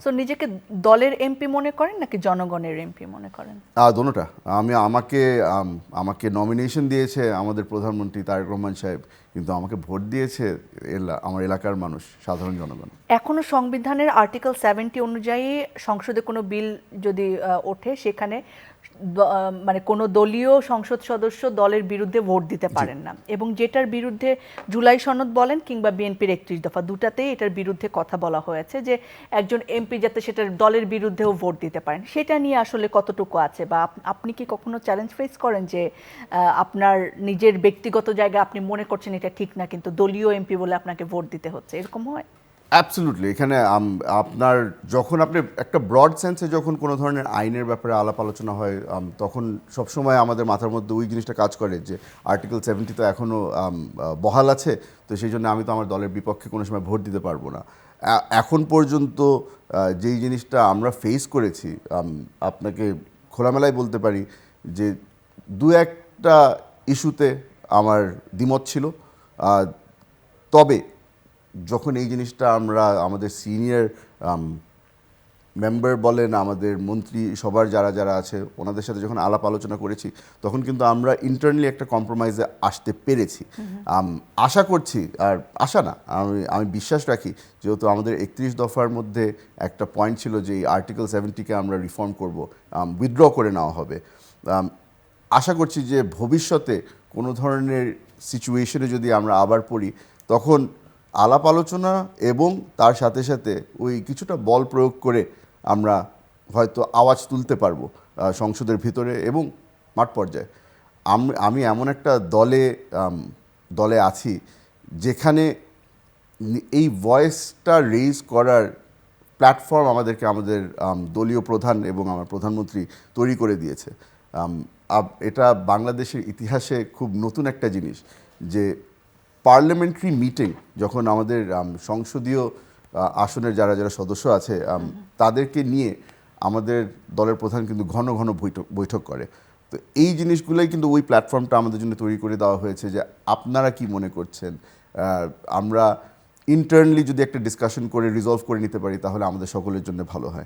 So নিজেকে দলের MP মনে করেন নাকি জনগণের এমপি মনে করেন? দোনোটা। আমাকে নমিনেশন দিয়েছে আমাদের প্রধানমন্ত্রী তারেক রহমান সাহেব, কিন্তু আমাকে ভোট দিয়েছে আমার এলাকার মানুষ, সাধারণ জনগণ। এখনো সংবিধানের আর্টিকেল 70 অনুযায়ী সংসদে কোনো বিল যদি ওঠে, সেখানে মানে কোনো দলীয় সংসদ সদস্য দলের বিরুদ্ধে ভোট দিতে পারেন না, এবং যেটার বিরুদ্ধে জুলাই সনদ বলেন কিংবা বিএনপির 31 দফা, দুটাতেই এটার বিরুদ্ধে কথা বলা হয়েছে যে একজন এমপি যাতে সেটার দলের বিরুদ্ধেও ভোট দিতে পারেন। সেটা নিয়ে আসলে কতটুকু আছে, বা আপনি কি কখনো চ্যালেঞ্জ ফেস করেন যে আপনার নিজের ব্যক্তিগত জায়গায় আপনি মনে করছেন এটা ঠিক না, কিন্তু দলীয় এমপি বলে আপনাকে ভোট দিতে হচ্ছে, এরকম হয়? অ্যাবসলিউটলি। এখানে যখন আপনি একটা ব্রড সেন্সে যখন কোনো ধরনের আইনের ব্যাপারে আলাপ আলোচনা হয়, তখন সবসময় আমাদের মাথার মধ্যে ওই জিনিসটা কাজ করে যে আর্টিকেল 70 তো এখনও বহাল আছে, তো সেই জন্য আমি তো আমার দলের বিপক্ষে কোনো সময় ভোট দিতে পারবো না। এখন পর্যন্ত যেই জিনিসটা আমরা ফেস করেছি, আপনাকে খোলামেলায় বলতে পারি যে দু একটা ইস্যুতে আমার দ্বিমত ছিল। তবে যখন এই জিনিসটা আমরা আমাদের সিনিয়র মেম্বার বলেন, আমাদের মন্ত্রী সবার যারা যারা আছে ওনাদের সাথে যখন আলাপ আলোচনা করেছি, তখন কিন্তু আমরা ইন্টারনালি একটা কম্প্রোমাইজে আসতে পেরেছি। আশা করছি, আর আশা না, আমি বিশ্বাস রাখি, যেহেতু আমাদের 31 দফার মধ্যে একটা পয়েন্ট ছিল যে এই আর্টিকেল 70-কে আমরা রিফর্ম করব, উইথড্র করে নেওয়া হবে। আশা করছি যে ভবিষ্যতে কোনো ধরনের সিচুয়েশনে যদি আমরা আবার পড়ি, তখন আলাপ আলোচনা এবং তার সাথে সাথে ওই কিছুটা বল প্রয়োগ করে আমরা হয়তো আওয়াজ তুলতে পারবো সংসদের ভিতরে এবং মাঠ পর্যায়ে। আমি এমন একটা দলে আছি যেখানে এই ভয়েসটা রেইজ করার প্ল্যাটফর্ম আমাদেরকে আমাদের দলীয় প্রধান এবং আমার প্রধানমন্ত্রী তৈরি করে দিয়েছে। এটা বাংলাদেশের ইতিহাসে খুব নতুন একটা জিনিস যে পার্লামেন্টারি মিটিং যখন আমাদের সংসদীয় আসনের যারা যারা সদস্য আছে তাদেরকে নিয়ে আমাদের দলের প্রধান কিন্তু ঘন ঘন বৈঠক করে। তো এই জিনিসগুলোই কিন্তু ওই প্ল্যাটফর্মটা আমাদের জন্য তৈরি করে দেওয়া হয়েছে যে আপনারা কি মনে করছেন, আমরা ইন্টারনালি যদি একটা ডিসকাশন করে রিজলভ করে নিতে পারি, তাহলে আমাদের সকলের জন্য ভালো হয়।